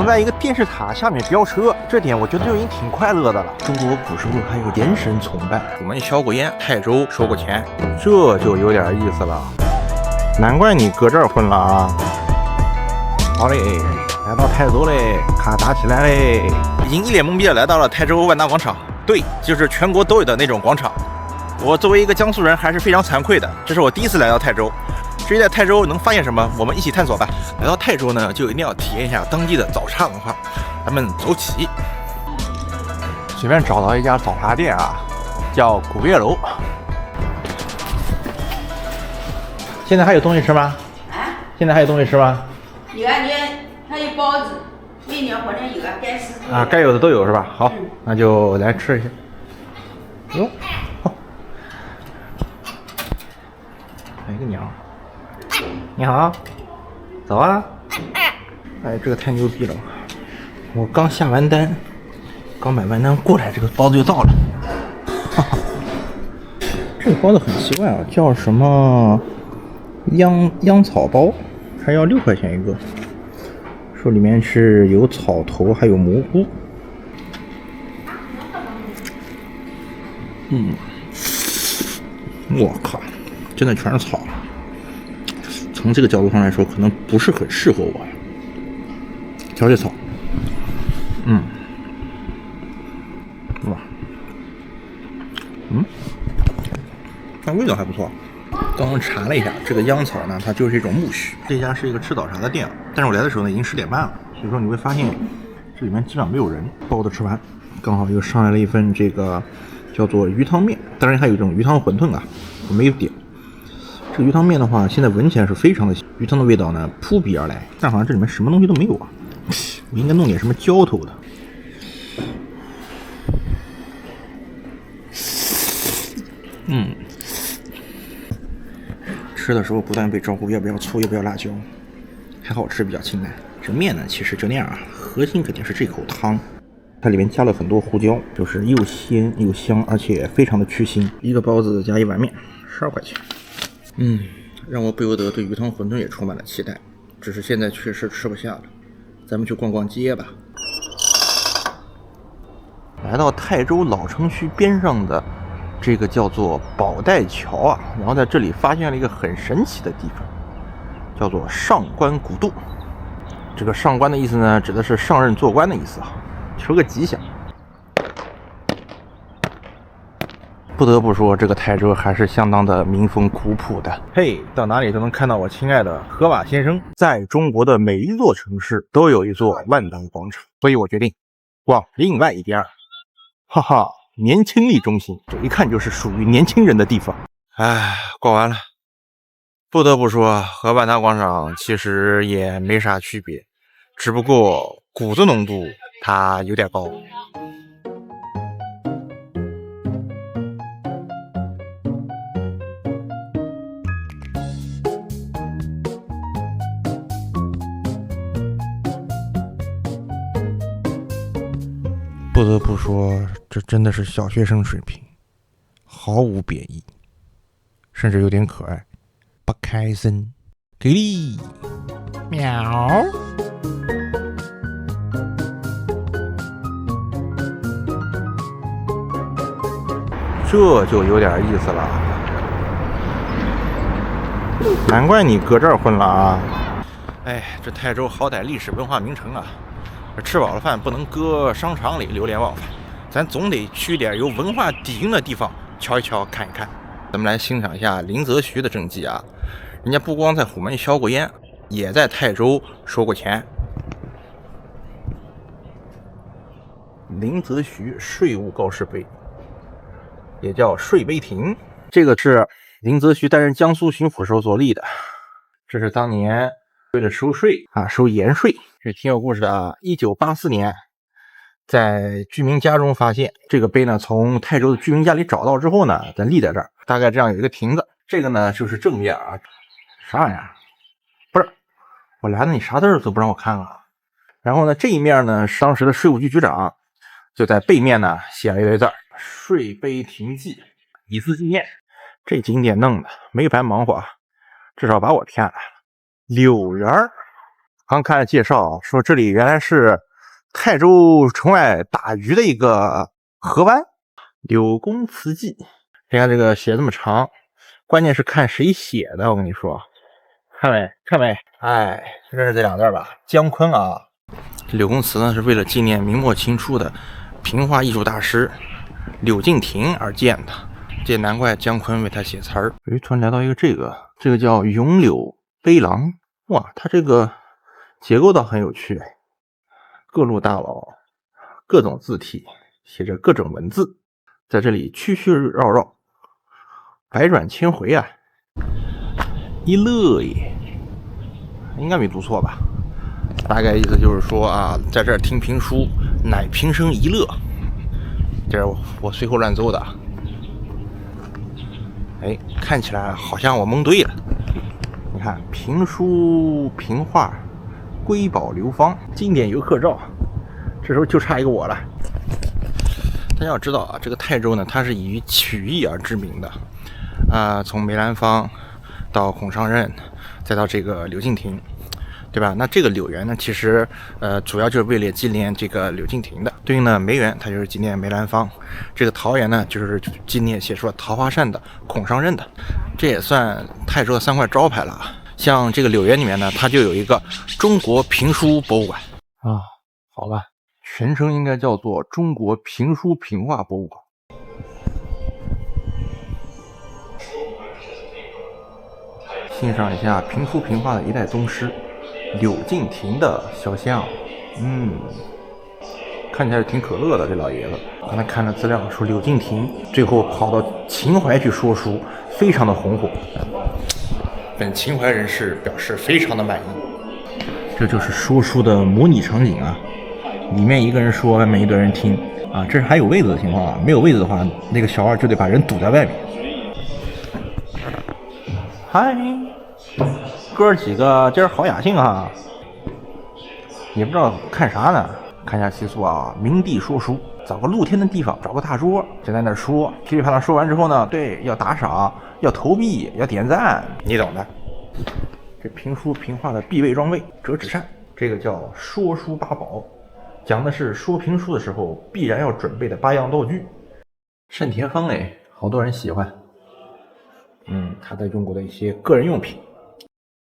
能在一个电视塔下面飙车，这点我觉得就已经挺快乐的了。中国古时候还有元神崇拜，我们消过烟，泰州收过钱，这就有点意思了。难怪你搁这儿混了啊！好嘞，来到泰州嘞，卡打起来嘞！已经一脸懵逼的来到了泰州万达广场，对，就是全国都有的那种广场。我作为一个江苏人，还是非常惭愧的，这是我第一次来到泰州。至于在泰州能发现什么，我们一起探索吧。来到泰州呢，就一定要体验一下当地的早茶文化。咱们走起。随便找到一家早茶店啊，叫古月楼。现在还有东西吃吗？啊？现在还有东西吃吗？有啊，还有包子、面条好像有啊，该吃啊，该有的都有是吧？好，那就来吃一下。哟，好，来个鸟。你好，走啊！哎，这个太牛逼了！我刚下完单，刚买完单过来，这个包子就到了。哈哈，这个包子很奇怪啊，叫什么秧草包，还要6块钱一个。说里面是有草头，还有蘑菇。我靠，真的全是草。从这个角度上来说，可能不是很适合我。瞧这草，哇，但味道还不错。刚刚查了一下，这个秧草呢，它就是一种苜蓿。这家是一个吃早茶的店，但是我来的时候呢，已经10点半了，所以说你会发现这里面基本上没有人。包子吃完，刚好又上来了一份这个叫做鱼汤面，当然还有一种鱼汤馄饨啊，我没有点。这个鱼汤面的话，现在闻起来是非常的香，鱼汤的味道呢扑鼻而来，但好像这里面什么东西都没有啊。我应该弄点什么浇头的。吃的时候不断被招呼要不要醋，要不要辣椒，还好吃，比较清淡。这面呢其实就那样啊，核心肯定是这口汤，它里面加了很多胡椒，就是又鲜又香，而且非常的去腥。一个包子加一碗面，12块钱。让我不由得对鱼汤馄饨也充满了期待，只是现在确实吃不下了。咱们去逛逛街吧。来到泰州老城区边上的这个叫做宝带桥啊，然后在这里发现了一个很神奇的地方，叫做上官古渡。这个上官的意思呢，指的是上任做官的意思啊，求个吉祥。不得不说，这个泰州还是相当的民风古朴的。嘿，到哪里都能看到我亲爱的河马先生。在中国的每一座城市都有一座万达广场，所以我决定往另外一边。哈哈，年轻力中心，这一看就是属于年轻人的地方。哎，逛完了。不得不说，和万达广场其实也没啥区别，只不过谷子浓度它有点高。不得不说，这真的是小学生水平，毫无贬义，甚至有点可爱。不开心，给力，喵。这就有点意思了，难怪你搁这儿混了啊！哎，这泰州好歹历史文化名城啊，吃饱了饭不能搁商场里流连忘返，咱总得去点有文化底蕴的地方瞧一瞧看一看。咱们来欣赏一下林则徐的政绩啊，人家不光在虎门销过烟，也在泰州收过钱。林则徐税务告示碑，也叫税碑亭，这个是林则徐担任江苏巡抚时候所立的。这是当年为了收税啊，收盐税，这挺有故事的啊。1984年，在居民家中发现这个碑呢，从泰州的居民家里找到之后呢，咱立在这儿，大概这样有一个亭子。这个呢就是正面啊，啥玩意儿？不是，我来了你啥字儿都不让我看啊。然后呢，这一面呢，当时的税务局局长就在背面呢写了一堆字儿：税碑亭记，以资纪念。这景点弄的没白忙活，至少把我骗来了。柳园刚看了介绍说这里原来是泰州城外打鱼的一个河湾，柳公祠记。你看这个写这么长，关键是看谁写的，我跟你说，看没看没？哎，认识这两字吧？姜昆啊。柳公祠呢是为了纪念明末清初的平画艺术大师柳敬亭而建的，这难怪姜昆为他写词儿。突然来到一个这个叫咏柳碑廊，哇，它这个结构倒很有趣，各路大佬各种字体写着各种文字，在这里曲曲绕绕，百转千回啊，一乐也，应该没读错吧？大概意思就是说啊，在这儿听评书乃平生一乐，这是我随口乱诌的。哎，看起来好像我蒙对了。你看评书评画瑰宝流芳，经典游客照，这时候就差一个我了。大家要知道啊，这个泰州呢，它是以曲艺而知名的从梅兰芳到孔尚任，再到这个柳敬亭，对吧？那这个柳园呢，其实主要就是为了纪念这个柳敬亭的。对应的梅园，它就是纪念梅兰芳；这个桃园呢，就是纪念写出了桃花扇的孔尚任的。这也算泰州的3块招牌了啊。像这个柳园里面呢，它就有一个中国评书博物馆啊。好吧，全称应该叫做中国评书评画博物馆。欣赏一下评书评画的一代宗师柳敬亭的肖像，看起来挺可乐的这老爷子。刚才看了资料说柳敬亭最后跑到秦淮去说书，非常的红火。本秦淮人士表示非常的满意。这就是说书的模拟场景啊，里面一个人说，外面一堆人听啊，这是还有位子的情况啊，没有位子的话，那个小二就得把人堵在外面。嗨，哥几个今儿好雅兴啊，也不知道看啥呢。看一下习俗啊，明帝说书，找个露天的地方，找个大桌，就在那说，噼里啪啦说完之后呢，对，要打赏，要投币，要点赞，你懂的。这评书评画的必备装备，折纸扇，这个叫说书八宝，讲的是说评书的时候必然要准备的8样道具。单田芳哎，好多人喜欢。他在中国的一些个人用品。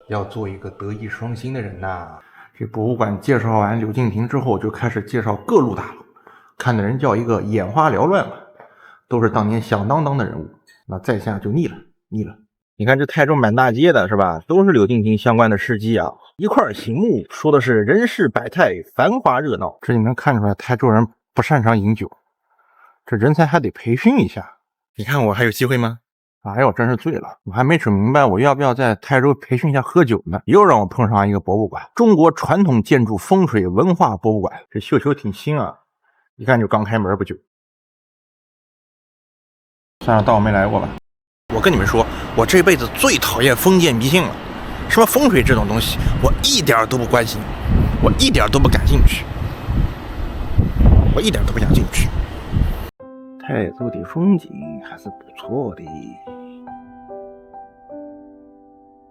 要做一个德艺双馨的人呐。这博物馆介绍完柳敬亭之后，就开始介绍各路大佬，看的人叫一个眼花缭乱了，都是当年响当当的人物。那在下就腻了。你看这泰州满大街的是吧，都是柳敬亭相关的事迹啊。一块醒目，说的是人世百态，繁华热闹。这你能看出来泰州人不擅长饮酒，这人才还得培训一下。你看我还有机会吗？哎呦，真是醉了！我还没整明白我要不要在泰州培训一下喝酒呢。又让我碰上一个博物馆，中国传统建筑风水文化博物馆。这绣球挺新啊，一看就刚开门不久。算了，当我没来过吧。我跟你们说，我这辈子最讨厌封建迷信了。什么风水这种东西，我一点都不关心，我一点都不感兴趣，我一点都不想进去。泰州的风景还是不错的，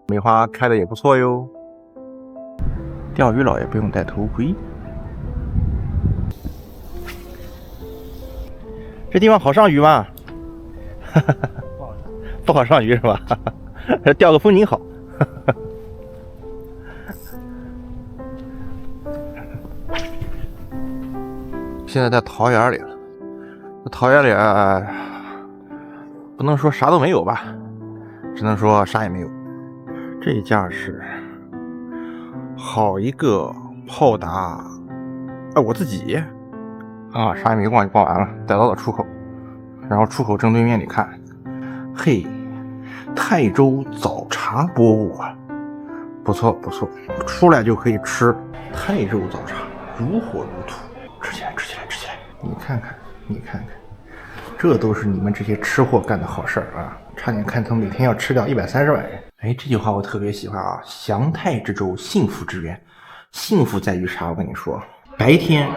梅花开的也不错哟。钓鱼佬也不用戴头盔。这地方好上鱼吗？不好上鱼是吧？钓个风景好。现在在桃园里了。桃园里不能说啥都没有吧，只能说啥也没有。这架是好一个炮打我自己啊，啥也没逛就逛完了，逮到了出口，然后出口正对面你看，嘿，泰州早茶博物馆，不错不错，出来就可以吃泰州早茶，如火如荼，吃起来吃起来吃起来，你看看你看看，这都是你们这些吃货干的好事儿啊！差点看成每天要吃掉130万人。哎，这句话我特别喜欢啊！祥泰之州，幸福之源。幸福在于啥？我跟你说，白天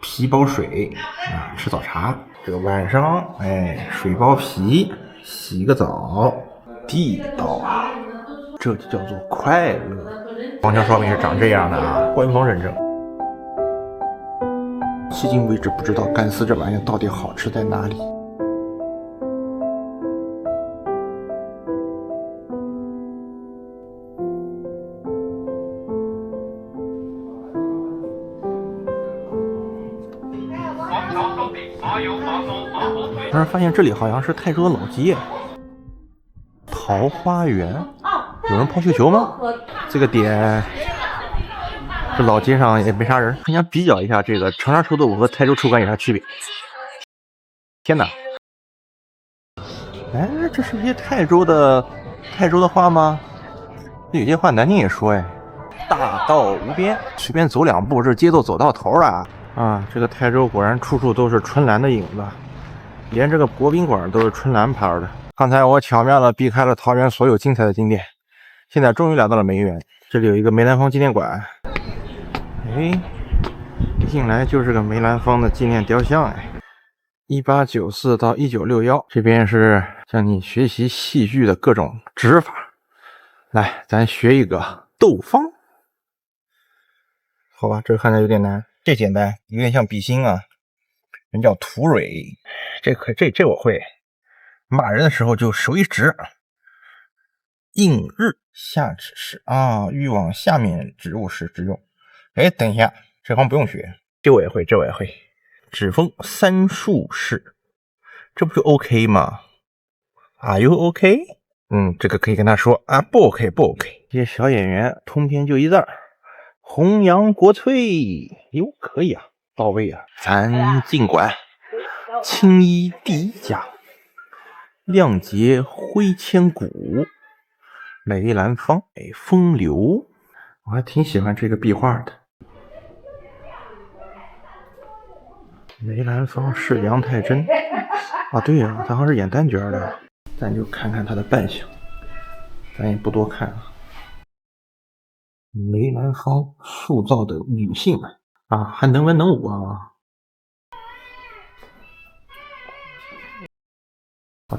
皮包水啊，吃早茶；这个晚上，哎，水包皮，洗个澡，地道啊！这就叫做快乐。黄桥烧饼是长这样的啊，官方认证。迄今为止不知道干丝这玩意到底好吃在哪里。突然发现这里好像是泰州的老街，桃花源。有人抛绣球吗？这个点，这老街上也没啥人。很想比较一下这个长沙臭豆腐和泰州臭干有啥区别。天哪！哎，这是一些泰州的话吗？有些话南京也说哎。大道无边，随便走2步，这街都走到头了啊！这个泰州果然处处都是春兰的影子，连这个国宾馆都是春兰牌的。刚才我巧妙的避开了桃园所有精彩的景点，现在终于来到了梅园。这里有一个梅兰芳纪念馆，哎，一进来就是个梅兰芳的纪念雕像哎。1894到1961，这边是向你学习戏剧的各种指法。来，咱学一个斗方。好吧，这个看起来有点难，这简单，有点像比心啊。人叫土蕊，这我会。骂人的时候就手一指，应日下指示啊，欲往下面指物时之用。哎，等一下，这行不用学，这我也会。指锋3竖式，这不就 OK 吗 ？Are you OK？ 这个可以跟他说啊，不 OK。这些小演员通篇就一字儿。弘扬国粹，哟，可以啊，到位啊。咱尽管青衣第一家，亮节挥千古，梅兰芳，哎，风流，我还挺喜欢这个壁画的。梅兰芳是梁太真啊，对啊，他好像是演单角的，咱就看看他的扮相，咱也不多看了。梅兰芳塑造的女性们啊，还能文能武啊！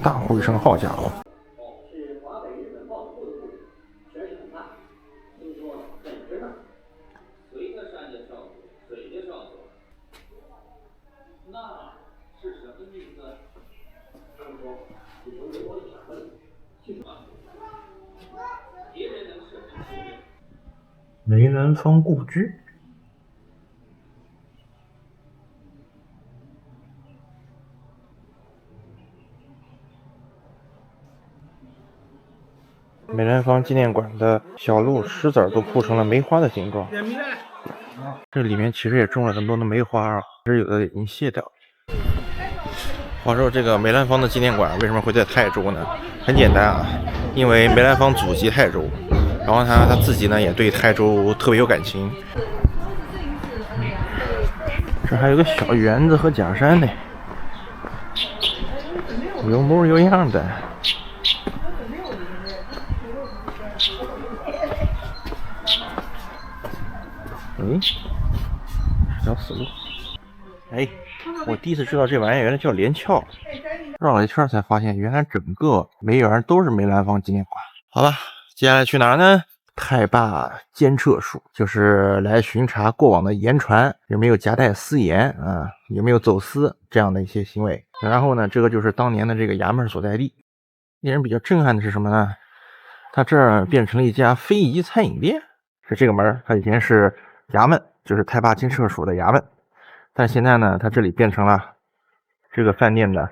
大呼一声，好家伙！梅兰芳故居，梅兰芳纪念馆的小路石子都铺成了梅花的形状，这里面其实也种了很多的梅花啊，这有的已经谢掉了。话说这个梅兰芳的纪念馆为什么会在泰州呢？很简单啊，因为梅兰芳祖籍泰州。然后他自己呢也对泰州特别有感情。这还有个小园子和假山呢，有模有样的。条死路。哎，我第一次知道这玩意原来叫连翘，绕了一圈才发现原来整个梅园都是梅兰芳纪念馆。好吧，接下来去哪儿呢？太罢监测署，就是来巡查过往的盐船有没有夹带私盐啊，有没有走私这样的一些行为。然后呢，这个就是当年的这个衙门所在地。令人比较震撼的是什么呢？它这儿变成了一家非遗餐饮店。是这个门，它以前是衙门，就是太罢监测署的衙门，但现在呢，它这里变成了这个饭店的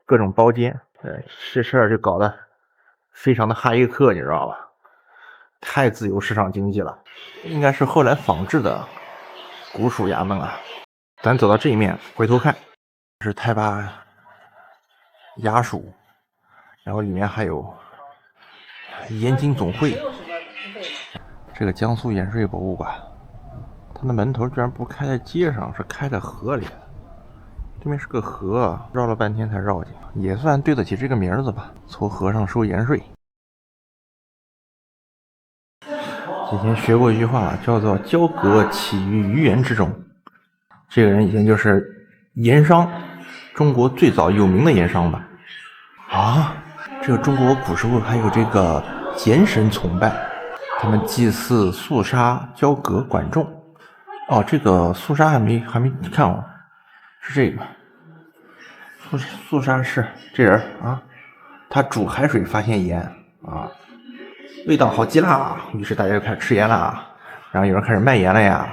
各种包间。这事儿就搞得非常的哈耶克，你知道吧？太自由市场经济了，应该是后来仿制的古蜀衙门啊。咱走到这一面，回头看是太罢衙署，然后里面还有盐津总会。这个江苏盐税博物馆，它的门头居然不开在街上，是开在河里。对面是个河，绕了半天才绕进，也算对得起这个名字吧，从河上收盐税。以前学过一句话，叫做交葛起于鱼盐之中。这个人以前就是盐商，中国最早有名的盐商吧。啊，这个中国古时候还有这个碱神崇拜，他们祭祀肃杀、交葛、管仲。哦，这个肃杀还没看哦，是这个。肃杀是这人啊，他煮海水发现盐啊，味道好极啦，于是大家就开始吃盐啦，然后有人开始卖盐了呀，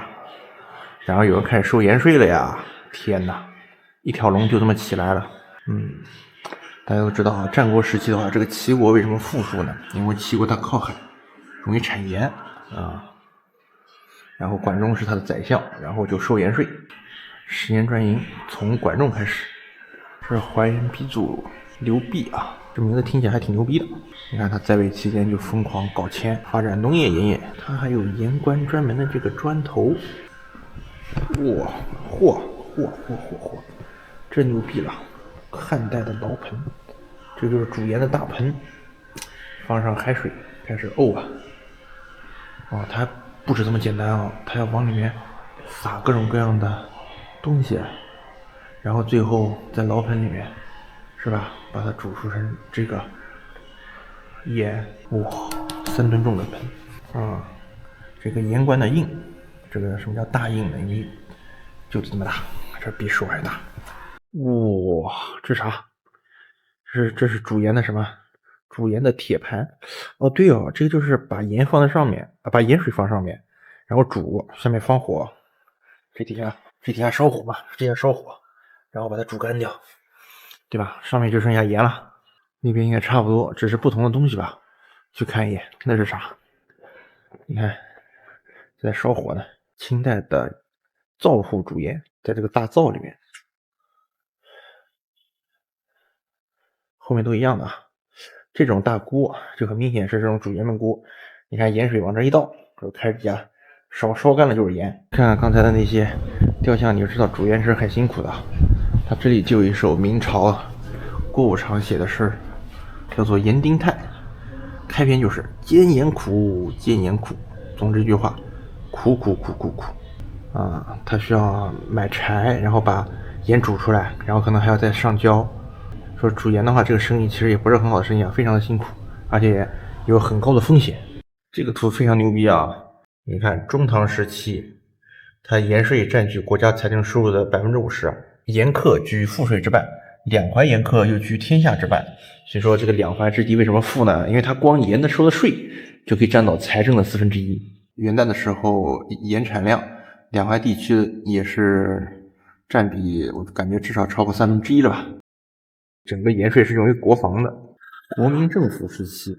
然后有人开始收盐税了呀，天哪，一条龙就这么起来了。大家都知道啊，战国时期的话，这个齐国为什么富庶呢？因为齐国它靠海，容易产盐啊。然后管仲是他的宰相，然后就收盐税。10年专营从管仲开始。这是淮阴鼻祖刘弼啊，这名字听起来还挺牛逼的。你看他在位期间就疯狂搞钱，发展农业盐业，他还有盐官专门的这个砖头。哇，嚯，这牛逼了！汉代的老盆，这就是煮盐的大盆，放上海水，开始沤啊。哦，它还不止这么简单啊，它要往里面撒各种各样的东西，然后最后在老盆里面，是吧？把它煮出成这个盐，哇，3吨重的盆啊！这个盐官的印，这个什么叫大印呢？因为就这么大，这比手还大。哇，这啥？这是煮盐的什么？煮盐的铁盘。哦，对哦，这个就是把盐放在上面啊，把盐水放上面，然后煮，下面放火，这底下烧火嘛，这下烧火，然后把它煮干掉，对吧？上面就剩下盐了。那边应该差不多，只是不同的东西吧。去看一眼，那是啥？你看，在烧火呢。清代的灶户煮盐，在这个大灶里面。后面都一样的啊，这种大锅就很明显是这种煮盐焖锅。你看盐水往这一倒，就开始加烧干了就是盐。看看刚才的那些雕像，你就知道煮盐是很辛苦的。它这里就有一首明朝郭武常写的诗，叫做《盐丁叹》，开篇就是煎盐苦，煎盐苦。总之一句话，苦啊！他需要买柴，然后把盐煮出来，然后可能还要再上胶。说煮盐的话，这个生意其实也不是很好的生意啊，非常的辛苦，而且有很高的风险。这个图非常牛逼啊！你看中唐时期，它盐税占据国家财政收入的50%，盐客居赋税之半，两淮盐客又居天下之半。所以说这个两淮之地为什么富呢？因为它光盐的收的税就可以占到财政的1/4。元旦的时候，盐产量两淮地区也是占比，我感觉至少超过1/3了吧。整个盐税是用于国防的。国民政府时期，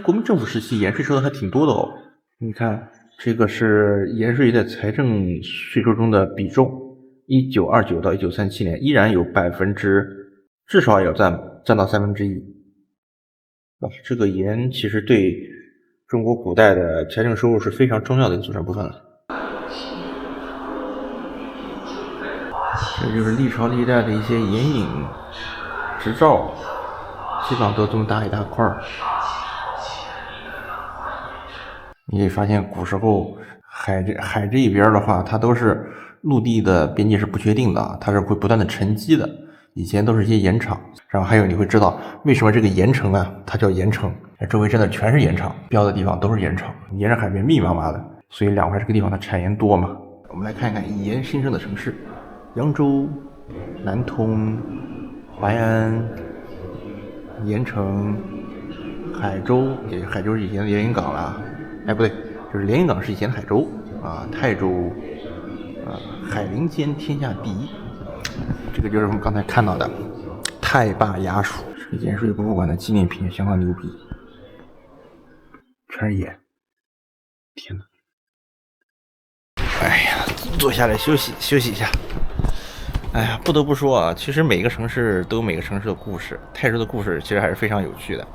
国民政府时期盐税收的还挺多的哦。你看，这个是盐税在财政税收中的比重，1929到1937年依然有至少也要占到1/3。这个盐其实对中国古代的财政收入是非常重要的一个组成部分了。这就是历朝历代的一些盐引执照，基本上都这么大一大块儿。你可以发现古时候海这一边的话，它都是陆地的边界是不确定的，它是会不断的沉积的。以前都是一些盐场，然后还有你会知道为什么这个盐城啊，它叫盐城，周围真的全是盐场，标的地方都是盐场，沿着海边密密麻麻的，所以两淮这个地方它产盐多嘛。我们来看一看以盐兴盛的城市：扬州、南通、淮安、盐城、海州，海州是以前的连云港了，不对，就是连云港是以前的海州啊，泰州海陵间天下第一。这个就是我们刚才看到的太霸衙署，这个盐税博物馆的纪念品相当牛逼，全是盐。天哪！坐下来休息一下。不得不说啊，其实每个城市都有每个城市的故事，泰州的故事其实还是非常有趣的。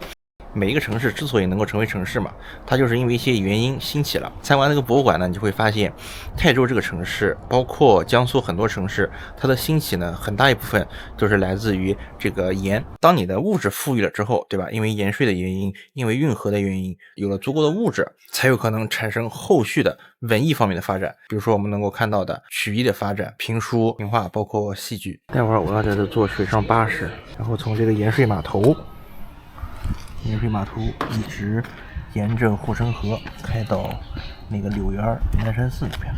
每一个城市之所以能够成为城市嘛，它就是因为一些原因兴起了。参观那个博物馆呢，你就会发现泰州这个城市，包括江苏很多城市，它的兴起呢，很大一部分就是来自于这个盐。当你的物质富裕了之后，对吧？因为盐税的原因，因为运河的原因，有了足够的物质，才有可能产生后续的文艺方面的发展。比如说我们能够看到的曲艺的发展、评书、评话，包括戏剧。待会儿我要在这坐水上巴士，然后从这个盐税码头一直沿着护城河开到那个柳园南山寺那边。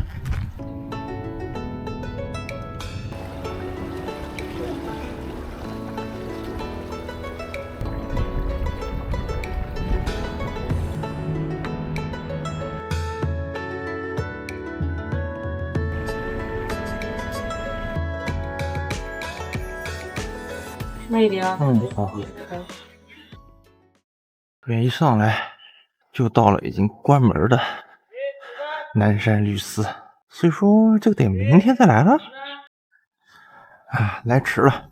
慢一点啊。好。这边一上来就到了已经关门的南山律寺，所以说这个得明天再来了。啊，来迟了，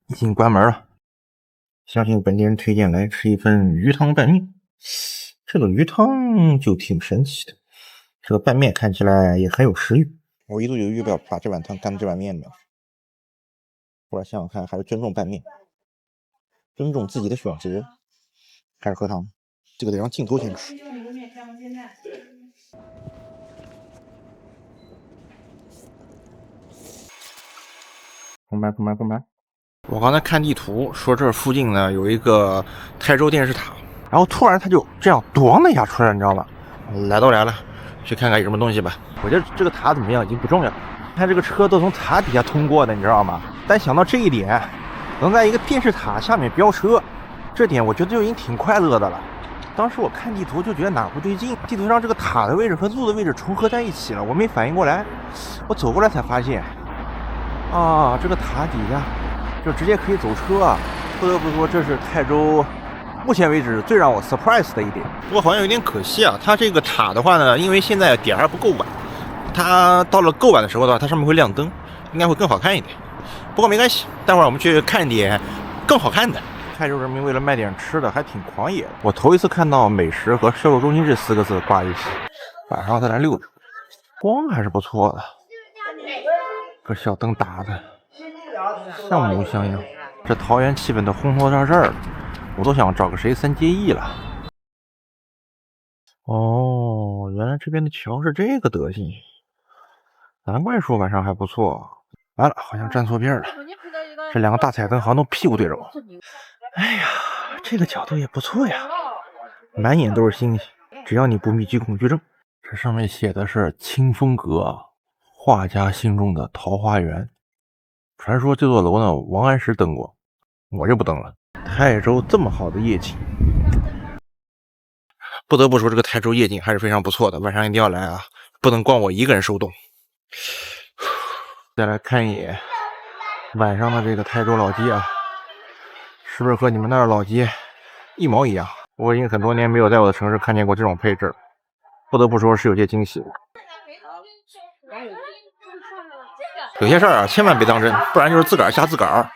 已经关门了。相信本地人推荐来吃一份鱼汤拌面。这个鱼汤就挺神奇的，这个拌面看起来也很有食欲。我一度犹豫要不要把这碗汤干这碗面的，后来想想看，还是尊重拌面，尊重自己的选择，还是喝汤。这个得让镜头先吃。空白。我刚才看地图说这附近呢有一个泰州电视塔，然后突然它就这样咣的一下出来了，你知道吗？来都来了，去看看有什么东西吧。我觉得这个塔怎么样已经不重要了，看这个车都从塔底下通过的，你知道吗？但想到这一点，能在一个电视塔下面飙车，这点我觉得就已经挺快乐的了。当时我看地图就觉得哪不对劲，地图上这个塔的位置和路的位置重合在一起了，我没反应过来，我走过来才发现，啊，这个塔底下就直接可以走车啊！不得不说，这是泰州目前为止最让我 surprise 的一点。不过好像有点可惜啊，它这个塔的话呢，因为现在点还不够晚，它到了够晚的时候的话，它上面会亮灯，应该会更好看一点。不过没关系，待会儿我们去看点更好看的。泰州人民为了卖点吃的还挺狂野的，我头一次看到美食和销售中心这4个字挂一起。晚上再来溜溜，光还是不错的，这小灯打的像模像样，这桃园气氛都烘托到这儿了，我都想找个谁3结义了。哦，原来这边的桥是这个德行，难怪说晚上还不错。完了，好像站错边了，这2个大彩灯好像都屁股对着我。哎呀，这个角度也不错呀，满眼都是星星，只要你不密集恐惧症。这上面写的是清风阁，画家心中的桃花源。传说这座楼呢，王安石登过，我就不登了。泰州这么好的夜景，不得不说这个泰州夜景还是非常不错的，晚上一定要来啊，不能光我一个人受冻。再来看一眼晚上的这个泰州老街啊，是不是和你们那儿老街一毛一样？我已经很多年没有在我的城市看见过这种配置，不得不说是有些惊喜。有些事儿啊，千万别当真，不然就是自个儿吓自个儿。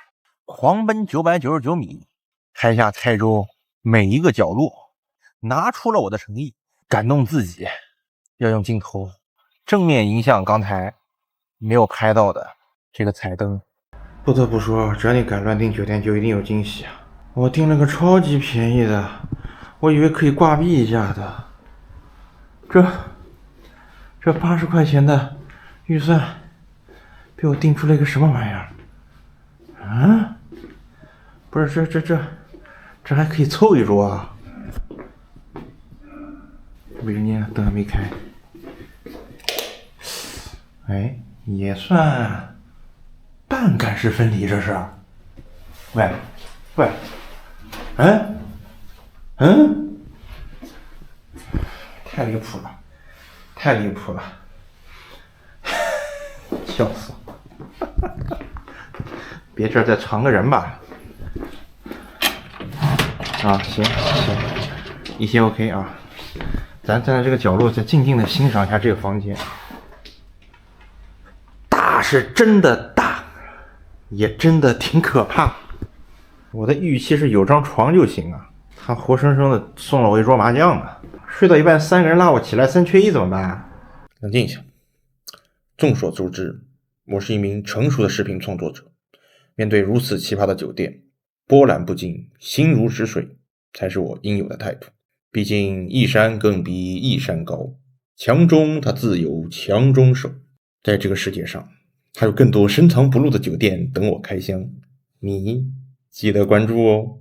狂奔999米，拍下泰州每一个角落，拿出了我的诚意，感动自己，要用镜头正面迎向刚才没有拍到的这个彩灯。不得不说，只要你敢乱订酒店，就一定有惊喜啊！我订了个超级便宜的，我以为可以挂壁一下的，这80块钱的预算，被我订出了一个什么玩意儿？啊？不是，这还可以凑一桌啊？为人家灯还没开，哎，也算半干湿分离，这是？喂，太离谱了，笑死我！别这儿再藏个人吧？啊，行，一切 OK 啊。咱站在这个角落，再静静的欣赏一下这个房间。大是真的大，也真的挺可怕。我的预期是有张床就行啊，他活生生的送了我一桌麻将啊！睡到一半，3个人拉我起来，3缺1怎么办？冷静一下。众所周知，我是一名成熟的视频创作者，面对如此奇葩的酒店，波澜不惊，心如止水，才是我应有的态度。毕竟一山更比一山高，强中它自有强中手。在这个世界上，还有更多深藏不露的酒店等我开箱，你记得关注哦。